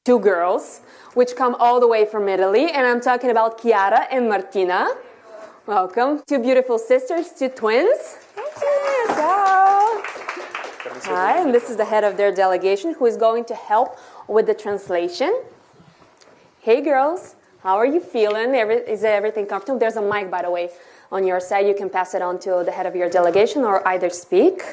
two girls, which come all the way from Italy, and I'm talking about Chiara and Martina. Welcome. Two beautiful sisters, two twins. Ciao. Hi, and this is the head of their delegation who is going to help with the translation. Hey girls, how are you feeling? Is everything comfortable? There's a mic, by the way, on your side. You can pass it on to the head of your delegation or either speak,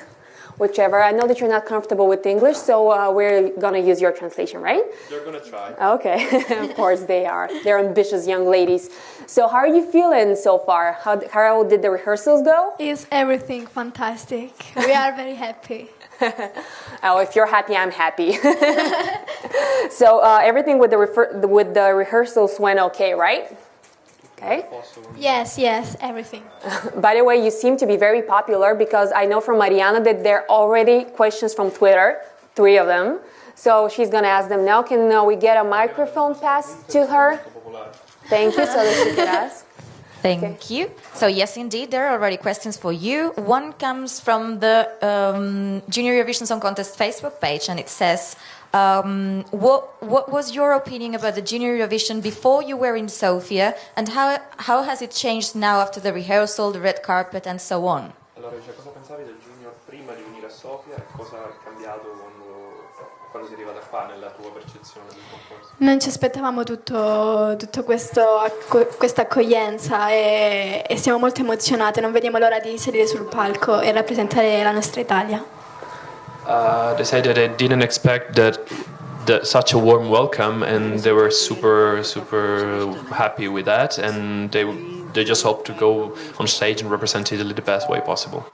whichever. I know that you're not comfortable with English, so we're going to use your translation, right? They're going to try. Okay, of course they are. They're ambitious young ladies. So how are you feeling so far? How did the rehearsals go? Is everything fantastic. We are very happy. Oh, if you're happy, I'm happy. So everything with the rehearsals went okay, right? Okay. Yes, everything. By the way, you seem to be very popular because I know from Mariana that there are already questions from Twitter, 3 of them. So she's going to ask them now. Can we get a microphone passed to her? Thank you, so that she can ask. Thank you. So yes, indeed, there are already questions for you. One comes from the Junior Eurovision Song Contest Facebook page, and it says, what was your opinion about the Junior Eurovision before you were in Sofia, and how has it changed now after the rehearsal, the red carpet, and so on? Allora, cosa pensavi del Junior prima di venire a Sofia e cosa è cambiato quando si arriva da qua nella tua percezione del concorso? Non ci aspettavamo tutto questa accoglienza e siamo molto emozionate, non vediamo l'ora di salire sul palco e rappresentare la nostra Italia. They said that they didn't expect that such a warm welcome, and they were super happy with that, and they just hope to go on stage and represent Italy the best way possible.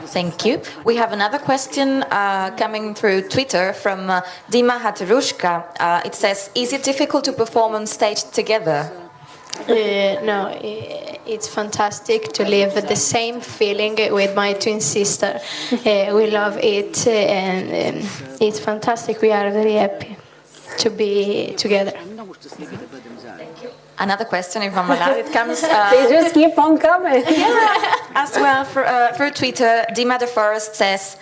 Thank you. We have another question coming through Twitter from Dima Hatarushka. It says, is it difficult to perform on stage together? No, it's fantastic to live the same feeling with my twin sister. We love it, and it's fantastic. We are very happy to be together. Another question, if I'm allowed. It comes. They just keep on coming. Yeah, as well through Twitter. Dima the Forest says,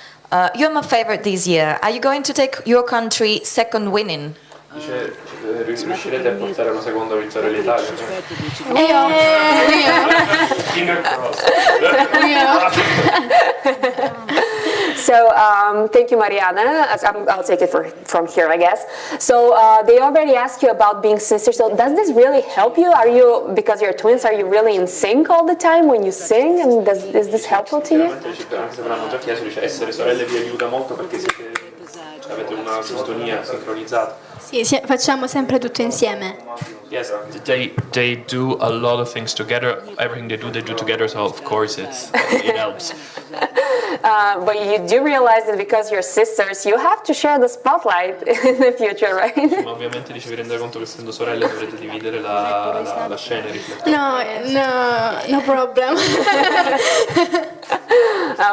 "You're my favorite this year. Are you going to take your country second winning?" Dice, riuscirete a portare una seconda vittoria all'Italia? Finger crossed. So thank you, Mariana. I'll take it from here, I guess. So they already asked you about being sisters. So does this really help you? Because you're twins, are you really in sync all the time when you sing? And is this helpful to you? Anche se me l'hanno già chiesto, dice essere sorelle vi aiuta molto perché avete una sintonia sincronizzata. Sì, facciamo sempre tutto insieme. Yes, they do a lot of things together. Everything they do together. So of course it helps. But you do realize that because you're sisters, you have to share the spotlight in the future, right? Ma ovviamente vi rendete conto che essendo sorelle dovrete dividere la scena e riflettere. No problem.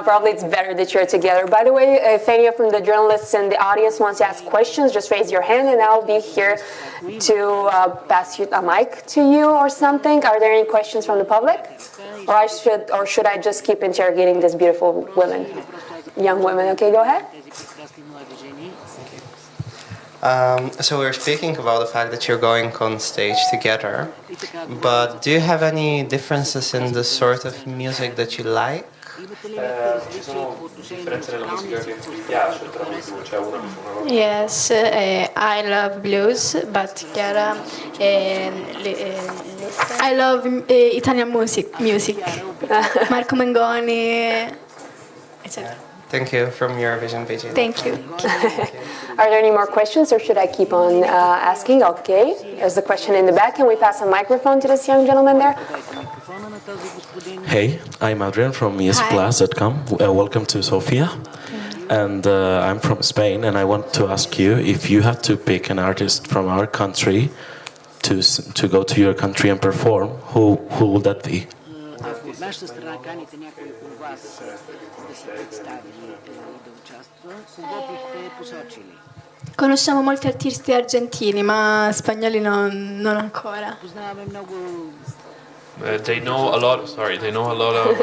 Probably it's better that you're together. By the way, if any from the journalists in the audience wants to ask questions, just raise your hand and I'll be here to pass you a mic to you or something. Are there any questions from the public? Or should I just keep interrogating these beautiful women, young women? Okay, go ahead. So we're speaking about the fact that you're going on stage together, but do you have any differences in the sort of music that you like? Ci sono differenze nella musica che vi piace tra voi due, c'è una cosa. Yes, I love blues, but Chiara, I love Italian music. Marco Mengoni, etc. Thank you from Eurovision page. Thank you. Are there any more questions or should I keep on asking? Okay, there's the question in the back. Can we pass a microphone to this young gentleman there? Hey, I'm Adrian from ESPlus.com. Welcome to Sofia. And I'm from Spain, and I want to ask you if you had to pick an artist from our country to go to your country and perform, who would that be? Conosciamo molti artisti argentini, ma spagnoli non ancora. They know a lot. They know a lot of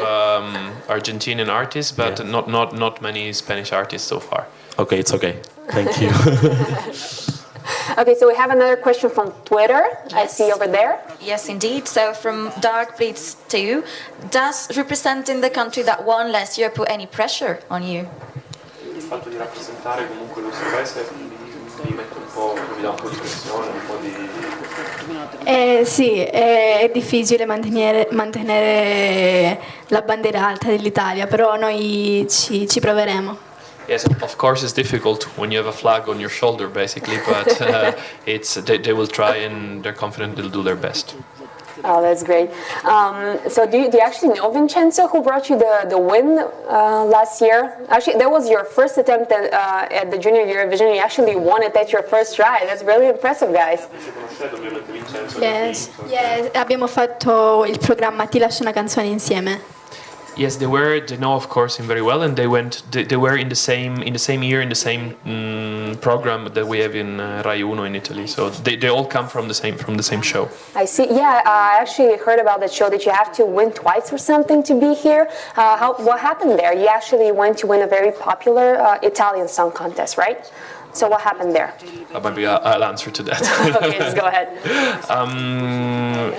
Argentinian artists, but not many Spanish artists so far. Okay, it's okay. Thank you. Okay, so we have another question from Twitter. I see over there. Yes, indeed. So from Dark Blitz 2, does representing the country that won last year put any pressure on you? Il fatto di rappresentare comunque il nostro paese vi mette un po', vi dà un po' di pressione, un po' di... Sì, è difficile mantenere la bandiera alta dell'Italia, però noi ci proveremo. Yes, of course it's difficult when you have a flag on your shoulder, basically, but they will try and they're confident they'll do their best. Oh, that's great. So do you actually know Vincenzo, who brought you the win last year? Actually, that was your first attempt at the Junior Eurovision. You actually won it at your first try. That's really impressive, guys. Yes, abbiamo fatto il programma Ti lascio una canzone insieme. Yes, they know of course him very well, and they were in the same year in the same program that we have in Rai Uno in Italy. So they all come from the same show. I see. Yeah, I actually heard about that show that you have to win twice or something to be here. What happened there? You actually went to win a very popular Italian song contest, right? So what happened there? Maybe I'll answer to that. Okay, just go ahead.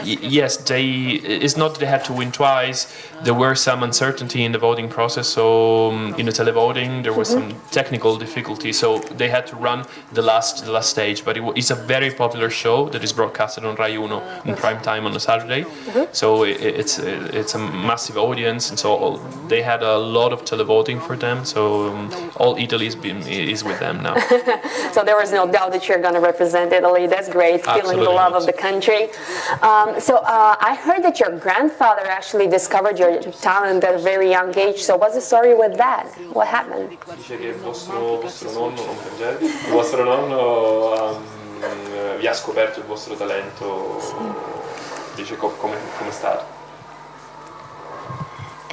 Yes, it's not that they had to win twice. There were some uncertainty in the voting process. So in the televoting, there was some technical difficulty. So they had to run the last stage. But it's a very popular show that is broadcasted on Rai Uno in prime time on a Saturday. So it's a massive audience, and so they had a lot of televoting for them. So all Italy is with them now. So there was no doubt that you're going to represent Italy. That's great, feeling the love of the country. So I heard that your grandfather actually discovered your talent at a very young age. So what's the story with that? What happened? Dice che il vostro nonno vi ha scoperto il vostro talento. Dice come è stato?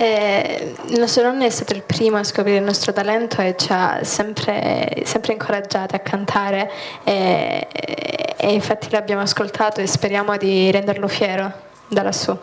Il nostro nonno è stato il primo a scoprire il nostro talento e ci ha sempre incoraggiati a cantare e infatti l'abbiamo ascoltato e speriamo di renderlo fiero da lassù.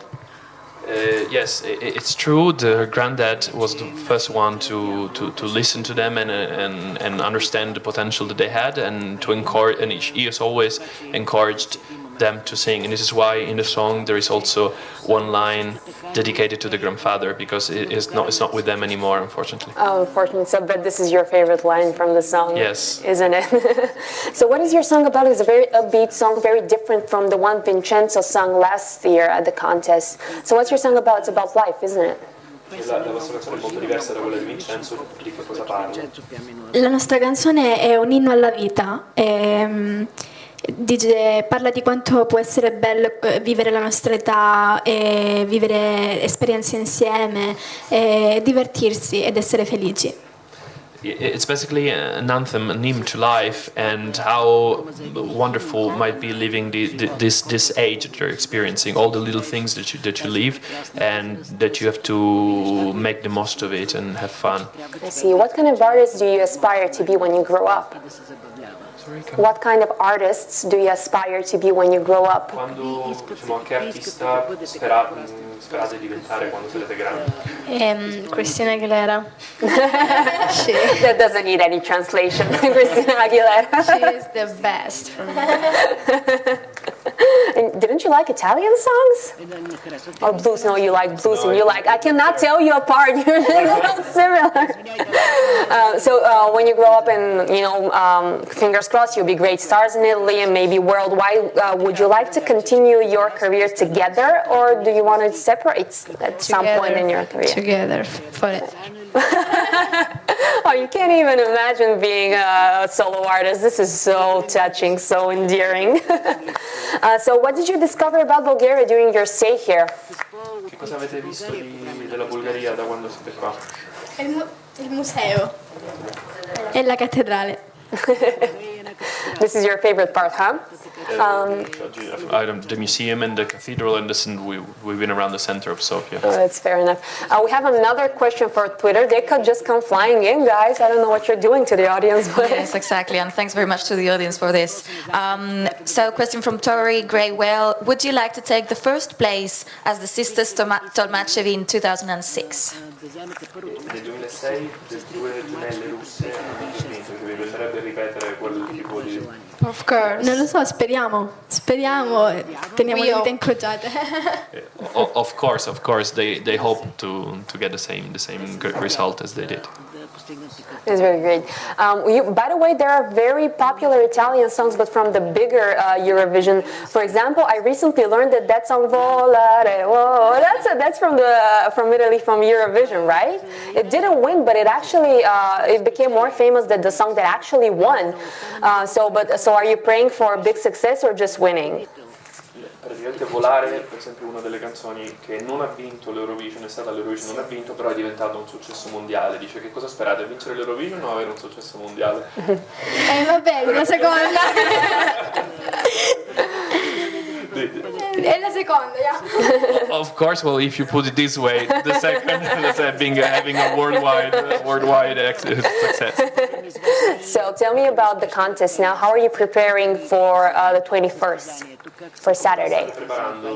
Yes, it's true. The granddad was the first one to listen to them and understand the potential that they had, and to encourage. And he has always encouraged them to sing. And this is why in the song there is also one line dedicated to the grandfather, because it's not with them anymore, unfortunately. Oh, unfortunately. So, but this is your favorite line from the song, yes, isn't it? So, what is your song about? It's a very upbeat song, very different from the one Vincenzo sung last year at the contest. So, what's your song about? It's about life, isn't it? La vostra canzone è molto diversa da quella di Vincenzo. Di che cosa parla? La nostra canzone è un inno alla vita. Parla di quanto può essere bello vivere la nostra età, vivere esperienze insieme, divertirsi ed essere felici. It's basically an anthem, an hymn to life, and how wonderful might be living this age that you're experiencing, all the little things that you live, and that you have to make the most of it and have fun. I see. What kind of artist do you aspire to be when you grow up? What kind of artists do you aspire to be when you grow up? Quando, diciamo, che artista sperate diventare quando sarete grandi? Cristina Aguilera. That doesn't need any translation. Cristina Aguilera. She is the best for me. And didn't you like Italian songs? Or blues? No, you like blues, and you like. I cannot tell you apart. You're so similar. So when you grow up, and fingers crossed, you'll be great stars in Italy and maybe worldwide. Would you like to continue your career together, or do you want to separate at some point in your career? Together, for it. Oh, you can't even imagine being a solo artist. This is so touching, so endearing. So what did you discover about Bulgaria during your stay here? Che cosa avete visto della Bulgaria da quando siete qua? Il museo e la cattedrale. This is your favorite part, huh? The museum and the cathedral, and we've been around the center of Sofia. Oh, that's fair enough. We have another question for Twitter. They could just come flying in, guys. I don't know what you're doing to the audience, but Yes, exactly, and thanks very much to the audience for this. So, question from Tori Greywell: would you like to take the first place as the Sisters Tolmachevi in 2006? Nel 2006 le due gemelle russe hanno vinto, che vi piacerebbe ripetere quel tipo di... Of course. Non lo so, speriamo, teniamo le dita incrociate. Of course, they hope to get the same good result as they did. it's very great. By the way, there are very popular Italian songs, but from the bigger Eurovision. For example, I recently learned that song "Volare," whoa, that's from Italy, from Eurovision, right? It didn't win, but it actually it became more famous than the song that actually won. So are you praying for a big success or just winning? Praticamente Volare, per esempio, una delle canzoni che non ha vinto l'Eurovision, è stata l'Eurovision, non ha vinto, però è diventato un successo mondiale. Dice: che cosa sperate, vincere l'Eurovision o avere un successo mondiale? Vabbè, la seconda. È la seconda, yeah. Of course, well, if you put it this way, the second is having a worldwide success. So tell me about the contest now. How are you preparing for the 21st, for Saturday? Preparando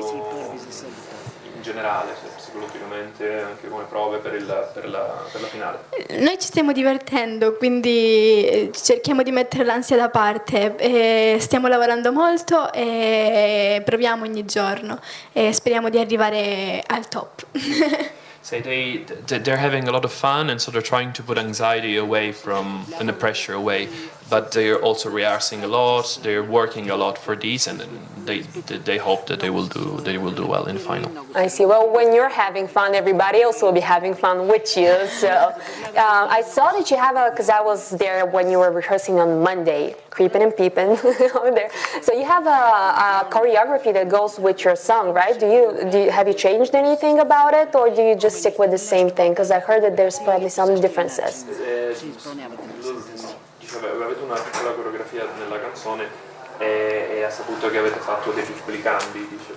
in generale, psicologicamente, anche come prove per la finale. Noi ci stiamo divertendo, quindi cerchiamo di mettere l'ansia da parte, stiamo lavorando molto e proviamo ogni giorno e speriamo di arrivare al top. Say they're having a lot of fun, and so they're trying to put anxiety away and the pressure away. But they're also rehearsing a lot. They're working a lot for these, and they hope that they will do well in the final. I see. Well, when you're having fun, everybody else will be having fun with you. So I saw that you have because I was there when you were rehearsing on Monday, creeping and peeping over there. So you have a choreography that goes with your song, right? Have you changed anything about it, or do you just stick with the same thing? Because I heard that there's probably some differences. Avete una piccola coreografia nella canzone e ha saputo che avete fatto dei piccoli cambi, dice,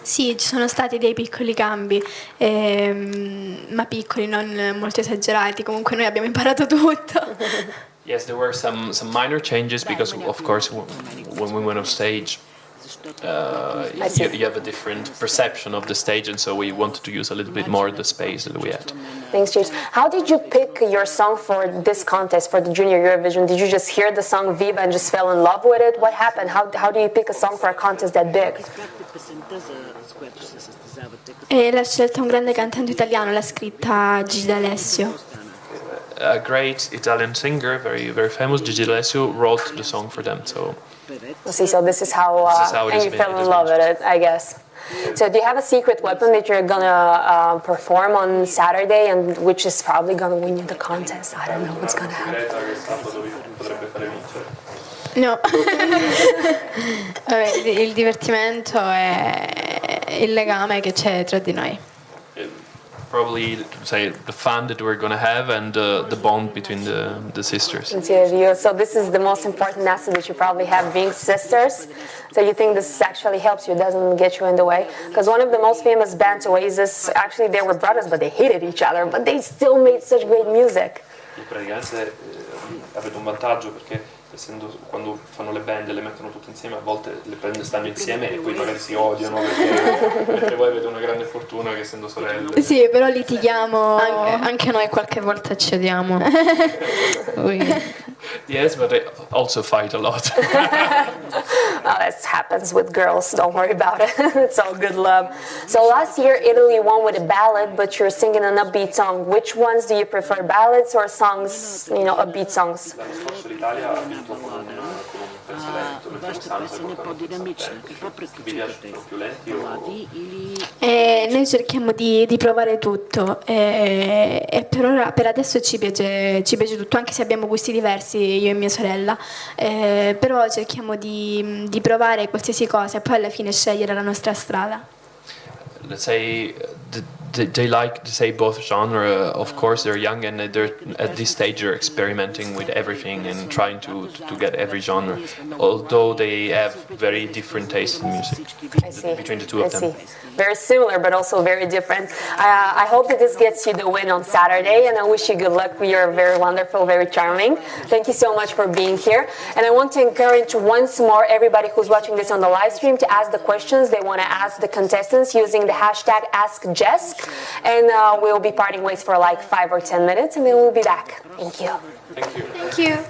Sì, ci sono stati dei piccoli cambi, ma piccoli, non molto esagerati. Comunque noi abbiamo imparato tutto. Yes, there were some minor changes because, of course, when we went on stage, you have a different perception of the stage, and so we wanted to use a little bit more the space that we had. Thanks, James. How did you pick your song for this contest, for the Junior Eurovision? Did you just hear the song Viva and just fell in love with it? What happened? How do you pick a song for a contest that big? L'ha scelta un grande cantante italiano, l'ha scritta Gigi D'Alessio. A great Italian singer, very very famous, Gigi D'Alessio, wrote the song for them. So this is how and you fell in love with it, I guess. So do you have a secret weapon that you're gonna perform on Saturday, and which is probably gonna win you the contest? I don't know what's gonna happen. No. Vabbè, il divertimento è il legame che c'è tra di noi. Probably say the fun that we're going to have and the bond between the sisters. So this is the most important asset that you probably have, being sisters. So you think this actually helps you, doesn't get you in the way? Because one of the most famous bands, Oasis, actually they were brothers, but they hated each other, but they still made such great music. Praticamente avete un vantaggio perché quando fanno le band e le mettono tutte insieme, a volte le band stanno insieme e poi magari si odiano perché voi avete una grande fortuna che essendo sorelle. Sì, però litighiamo, anche noi qualche volta ci odiamo. Yes, but they also fight a lot. That happens with girls, don't worry about it. It's all good love. So last year Italy won with a ballad, but you're singing an upbeat song. Which ones do you prefer, ballads or songs, upbeat songs? L'anno scorso l'Italia ha vinto con un pezzo lento, mentre quest'anno sta portando più vi piacciono più lenti o... Noi cerchiamo di provare tutto e per adesso ci piace tutto, anche se abbiamo gusti diversi, io e mia sorella, però cerchiamo di provare qualsiasi cosa e poi alla fine scegliere la nostra strada. Let's say they like to say both genre. Of course, they're young and they're at this stage they're experimenting with everything and trying to get every genre. Although they have very different tastes in music between the two of them. Very similar, but also very different. I hope that this gets you the win on Saturday, and I wish you good luck. You're very wonderful, very charming. Thank you so much for being here. And I want to encourage once more everybody who's watching this on the live stream to ask the questions they want to ask the contestants using the hashtag AskJesk. And we'll be parting ways for like 5 or 10 minutes, and then we'll be back. Thank you. Thank you. Thank you.